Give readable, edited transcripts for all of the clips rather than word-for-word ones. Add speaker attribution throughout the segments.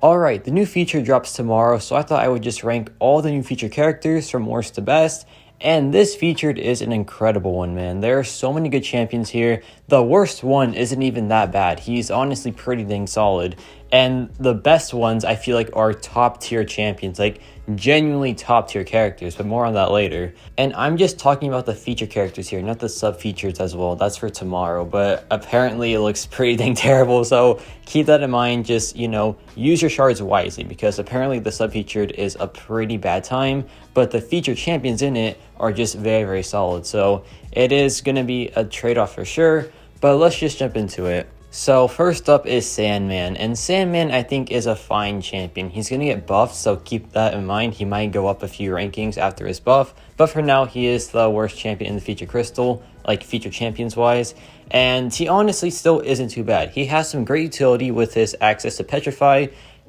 Speaker 1: Alright, the new feature drops tomorrow, so I thought I would just rank all the new feature characters from worst to best. And this featured is an incredible one, man. There are so many good champions here. The worst one isn't even that bad. He's honestly pretty dang solid. And the best ones, I feel like, are top tier champions, like genuinely top tier characters, but more on that later. And I'm just talking about the feature characters here, not the sub features as well. That's for tomorrow, but apparently it looks pretty dang terrible. So keep that in mind. Just, use your shards wisely, because apparently the sub featured is a pretty bad time, but the featured champions in it are just very, very solid. So it is going to be a trade-off for sure, but let's just jump into it. So first up is SANDMAN, and SANDMAN I think is a fine champion. He's going to get buffed, so keep that in mind. He might go up a few rankings after his buff, but for now he is the worst champion in the feature crystal, like feature champions wise, and he honestly still isn't too bad. He has some great utility with his access to petrify.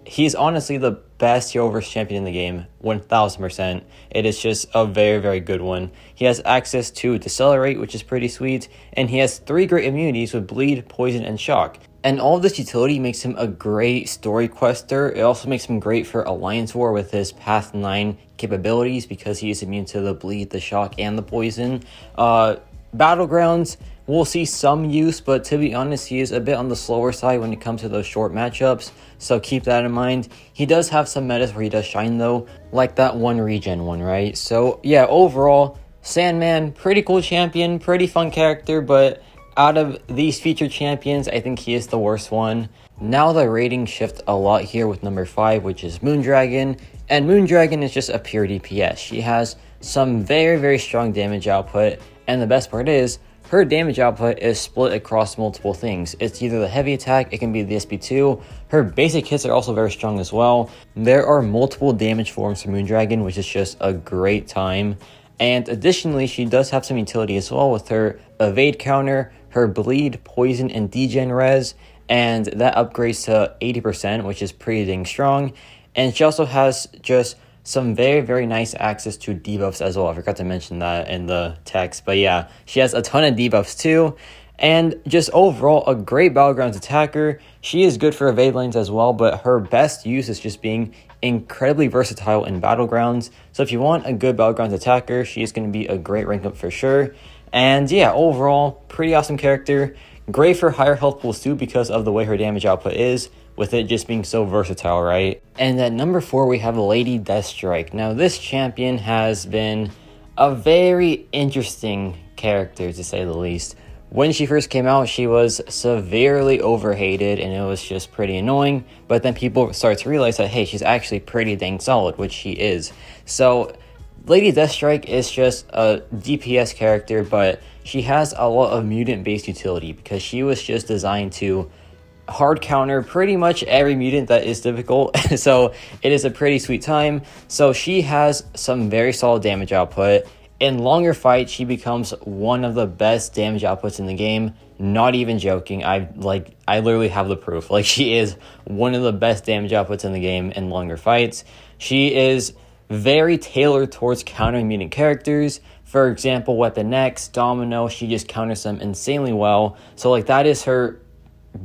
Speaker 1: He's honestly the best hero versus champion in the game, 1000%. It is just a very, very good one. He has access to decelerate, which is pretty sweet, and he has 3 great immunities with bleed, poison, and shock. And all of this utility makes him a great story quester. It also makes him great for Alliance War with his Path 9 capabilities, because he is immune to the bleed, the shock, and the poison. Battlegrounds, we'll see some use, but to be honest, he is a bit on the slower side when it comes to those short matchups, so keep that in mind. He does have some metas where he does shine though, like that one regen one, right? So yeah, overall, SANDMAN, pretty cool champion, pretty fun character, but out of these featured champions, I think he is the worst one. Now the ratings shift a lot here with number 5, which is Moondragon, and Moondragon is just a pure DPS. She has some very, very strong damage output, and the best part is, her damage output is split across multiple things. It's either the heavy attack, it can be the SP2. Her basic hits are also very strong as well. There are multiple damage forms for Moondragon, which is just a great time. And additionally, she does have some utility as well with her evade counter, her bleed, poison, and degen res. And that upgrades to 80%, which is pretty dang strong. And she also has just some very, very nice access to debuffs as well. I forgot to mention that in the text, but yeah, she has a ton of debuffs too. And just overall, a great Battlegrounds attacker. She is good for evade lanes as well, but her best use is just being incredibly versatile in Battlegrounds. So if you want a good Battlegrounds attacker, she is going to be a great rank up for sure. And yeah, overall, pretty awesome character. Great for higher health pools too, because of the way her damage output is, with it just being so versatile, right? And at number 4, we have Lady DEATHSTRIKE. Now, this champion has been a very interesting character, to say the least. When she first came out, she was severely overhated, and it was just pretty annoying. But then people start to realize that, hey, she's actually pretty dang solid, which she is. So Lady DEATHSTRIKE is just a DPS character, but she has a lot of mutant-based utility, because she was just designed to hard counter pretty much every mutant that is difficult. So it is a pretty sweet time. So she has some very solid damage output. In longer fights, she becomes one of the best damage outputs in the game. Not even joking. I literally have the proof. Like, she is one of the best damage outputs in the game in longer fights. She is very tailored towards countering mutant characters. For example, Weapon X, Domino, she just counters them insanely well. So like, that is her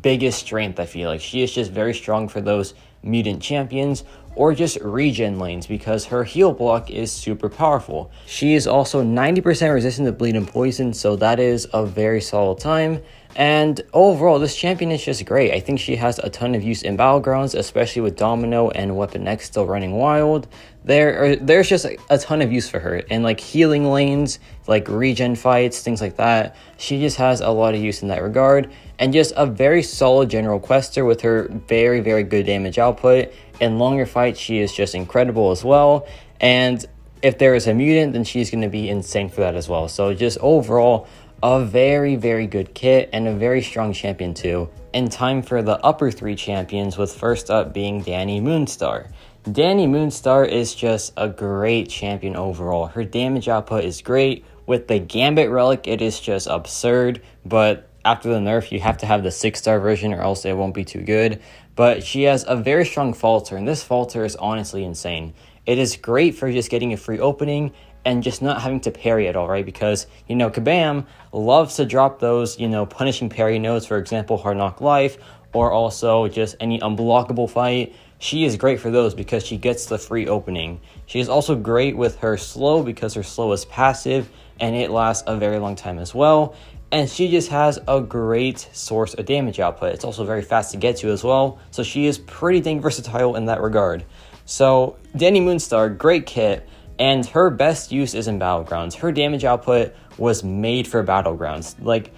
Speaker 1: biggest strength. I feel like she is just very strong for those mutant champions or just regen lanes, because her heal block is super powerful. She is also 90% resistant to bleed and poison, so that is a very solid time. And overall, this champion is just great. I think she has a ton of use in Battlegrounds, especially with Domino and Weapon X still running wild. There's just a ton of use for her in like healing lanes, like regen fights, things like that. She just has a lot of use in that regard, and just a very solid general quester with her very, very good damage output. In longer fights, she is just incredible as well. And if there is a mutant, then she's going to be insane for that as well. So just overall, a very, very good kit and a very strong champion too. And time for the upper 3 champions, with first up being DANI MOONSTAR. DANI MOONSTAR is just a great champion overall. Her damage output is great. With the Gambit relic, it is just absurd, but after the nerf, you have to have the 6-star version or else it won't be too good. But she has a very strong falter, and this falter is honestly insane. It is great for just getting a free opening and just not having to parry at all, right? Because, Kabam loves to drop those, punishing parry nodes, for example, Hard Knock Life, or also just any unblockable fight. she is great for those because she gets the free opening. She is also great with her slow because her slow is passive and it lasts a very long time as well. And she just has a great source of damage output. It's also very fast to get to as well. So she is pretty dang versatile in that regard. So DANI MOONSTAR, great kit. And her best use is in Battlegrounds. Her damage output was made for Battlegrounds. Like,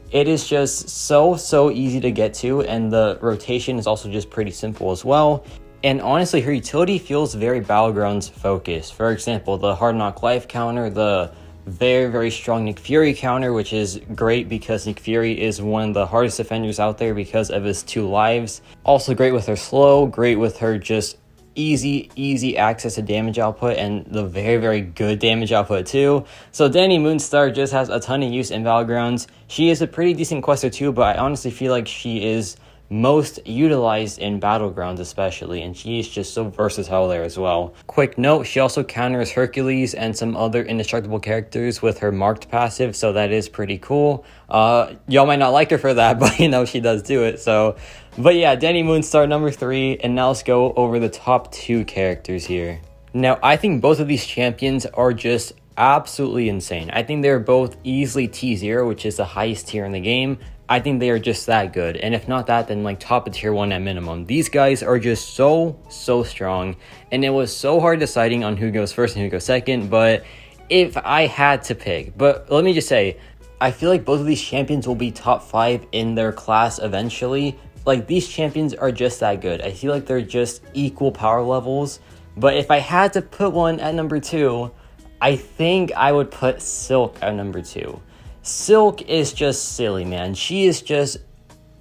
Speaker 1: it is just so easy to get to. And the rotation is also just pretty simple as well. And honestly, her utility feels very Battlegrounds focused. For example, the Hard Knock Life counter, the very strong Nick Fury counter, which is great because Nick Fury is one of the hardest defenders out there because of his 2 lives. Also great with her slow, great with her just easy access to damage output and the very good damage output too. So DANI MOONSTAR just has a ton of use in Battlegrounds. She is a pretty decent quester too, but I honestly feel like she is most utilized in Battlegrounds especially, and she is just so versatile there as well. Quick note, she also counters Hercules and some other indestructible characters with her marked passive, so that is pretty cool. Y'all might not like her for that, but you know, she does do it. So, but yeah, DANI MOONSTAR number 3, and now let's go over the top 2 characters here. Now, I think both of these champions are just absolutely insane. I think they're both easily T0, which is the highest tier in the game. I think they are just that good, and if not that, then like top of tier 1 at minimum. These guys are just so strong, and it was so hard deciding on who goes first and who goes second, but if I had to pick, but let me just say, I feel like both of these champions will be top 5 in their class eventually. Like, these champions are just that good. I feel like they're just equal power levels, but if I had to put one at number 2, I think I would put Silk at number 2. Silk is just silly, man. She is just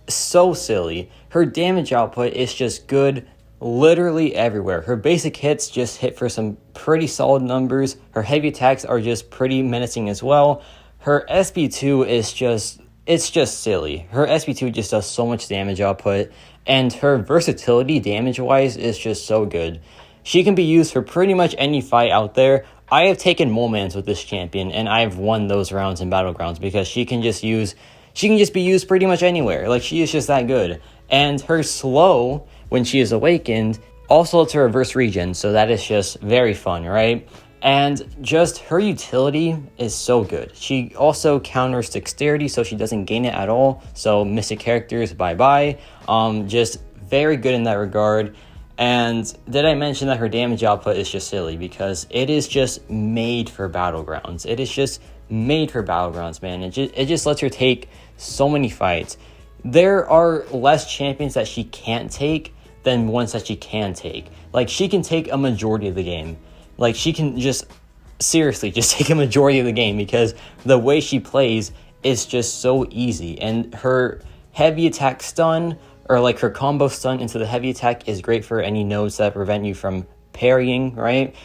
Speaker 1: so silly. Her damage output is just good literally everywhere. Her basic hits just hit for some pretty solid numbers. Her heavy attacks are just pretty menacing as well. Her SP2 is it's just silly. Her SP2 just does so much damage output, and her versatility damage-wise is just so good. She can be used for pretty much any fight out there. I have taken Molmans with this champion, and I've won those rounds in Battlegrounds because she can just be used pretty much anywhere. Like, she is just that good. And her slow, when she is awakened, also lets her reverse regen, so that is just very fun, right? And just her utility is so good. She also counters dexterity, so she doesn't gain it at all. So mystic characters, bye-bye. Just very good in that regard. And did I mention that her damage output is just silly because it is just made for Battlegrounds. It is just made for Battlegrounds, man. It just lets her take so many fights. There are less champions that she can't take than ones that she can take. Like, she can take a majority of the game. Like, she can just seriously just take a majority of the game because the way she plays is just so easy. And her heavy attack stun, or like her combo stun into the heavy attack, is great for any nodes that prevent you from parrying, right?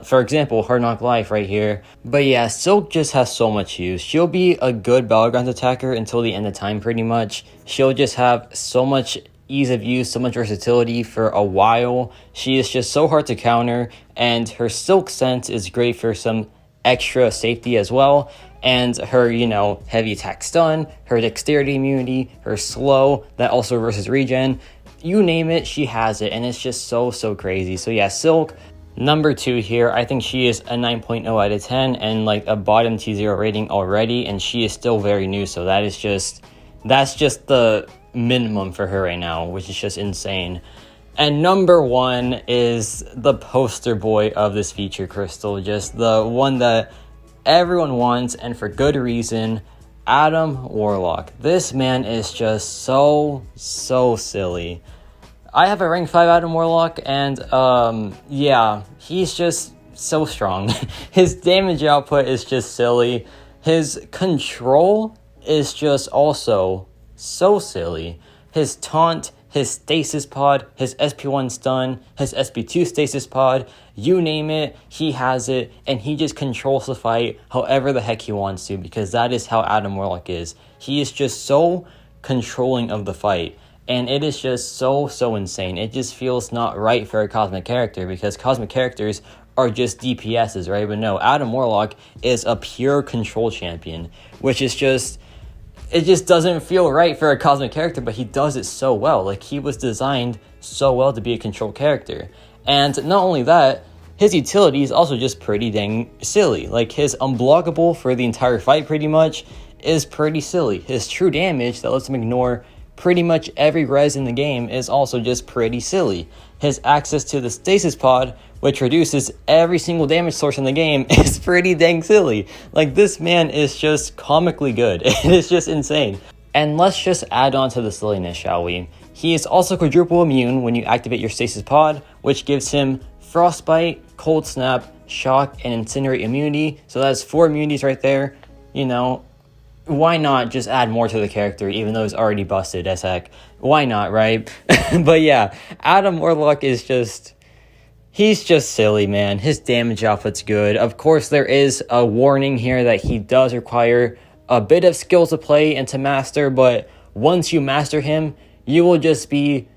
Speaker 1: For example, Hard Knock Life right here. But yeah, Silk just has so much use. She'll be a good Battlegrounds attacker until the end of time pretty much. She'll just have so much ease of use, so much versatility for a while. She is just so hard to counter, and her Silk Sense is great for some extra safety as well. And her, you know, heavy attack stun, her dexterity immunity, her slow, that also reverses regen. You name it, she has it, and it's just so crazy. So yeah, Silk, number 2 here. I think she is a 9.0 out of 10 and like a bottom T0 rating already, and she is still very new, so that's just the minimum for her right now, which is just insane. And number 1 is the poster boy of this feature crystal, just the one that everyone wants, and for good reason, Adam Warlock. This man is just so silly. I have a rank 5 Adam Warlock, and yeah, he's just so strong. His damage output is just silly. His control is just also so silly. His taunt, his stasis pod, his SP1 stun, his SP2 stasis pod, you name it, he has it, and he just controls the fight however the heck he wants to, because that is how Adam Warlock is. He is just so controlling of the fight, and it is just so insane. It just feels not right for a cosmic character, because cosmic characters are just DPSs, right? But no, Adam Warlock is a pure control champion, which is just, it just doesn't feel right for a cosmic character, but he does it so well. Like, he was designed so well to be a control character. And not only that, his utility is also just pretty dang silly. Like, his unblockable for the entire fight pretty much is pretty silly. His true damage that lets him ignore pretty much every res in the game is also just pretty silly. His access to the stasis pod, which reduces every single damage source in the game, is pretty dang silly. Like, this man is just comically good. It is just insane. And let's just add on to the silliness, shall we? He is also quadruple immune when you activate your stasis pod, which gives him Frostbite, Cold Snap, Shock, and Incinerate immunity. So that's 4 immunities right there. You know, why not just add more to the character, even though it's already busted as heck? Why not, right? But yeah, Adam Warlock is just... he's just silly, man. His damage output's good. Of course, there is a warning here that he does require a bit of skill to play and to master, but once you master him, you will just be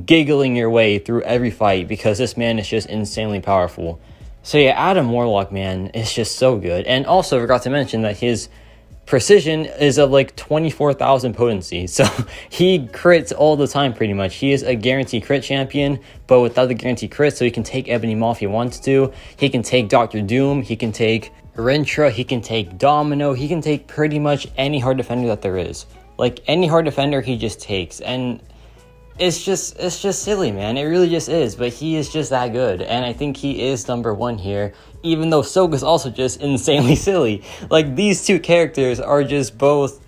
Speaker 1: giggling your way through every fight because this man is just insanely powerful. So yeah, Adam Warlock, man, is just so good. And also, I forgot to mention that his precision is of like 24,000 potency, so he crits all the time pretty much. He is a guaranteed crit champion, but without the guaranteed crit, so he can take Ebony Maw if he wants to. He can take Dr. Doom, he can take Rintra, he can take Domino, he can take pretty much any hard defender that there is. Like, any hard defender he just takes, and it's just silly, man. It really just is, but he is just that good, and I think he is number 1 here, even though Soak is also just insanely silly. Like, these two characters are just both...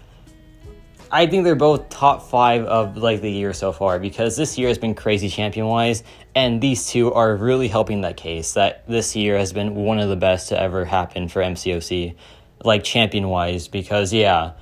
Speaker 1: I think they're both top 5 of, like, the year so far, because this year has been crazy champion-wise, and these two are really helping that case, that this year has been one of the best to ever happen for MCOC, like, champion-wise, because, yeah...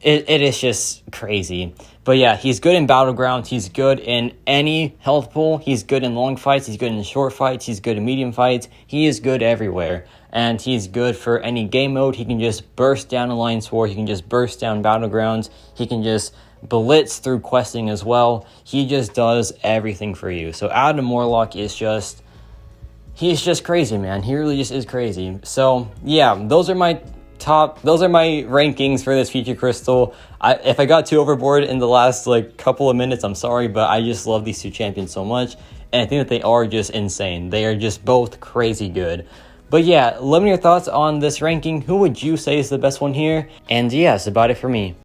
Speaker 1: It is just crazy. But yeah, he's good in Battlegrounds, he's good in any health pool, he's good in long fights, he's good in short fights, he's good in medium fights, he is good everywhere. And he's good for any game mode. He can just burst down Alliance War, he can just burst down Battlegrounds, he can just blitz through questing as well. He just does everything for you. So Adam Warlock is just... he's just crazy, man. He really just is crazy. So yeah, those are my rankings for this feature crystal. If I got too overboard in the last like couple of minutes, I'm sorry, but I just love these two champions so much, and I think that they are just insane. They are just both crazy good. But yeah, let me know your thoughts on this ranking. Who would you say is the best one here? And yeah, that's about it for me.